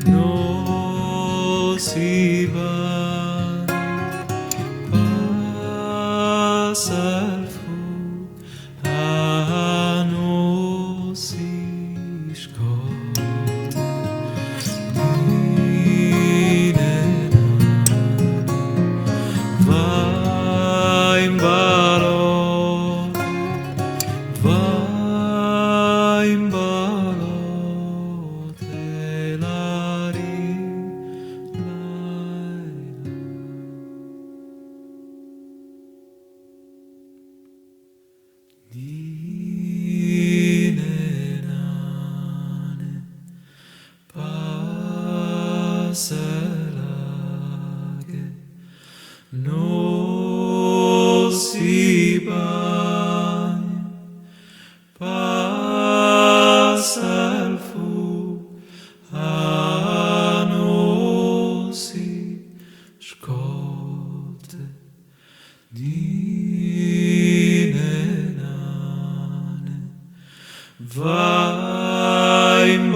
no si va, passa il fu, no si scorda, va in ballo, va in ballo, te la Dinenane passeraghe no si bagna passa il fu no si scotte Dinenane va in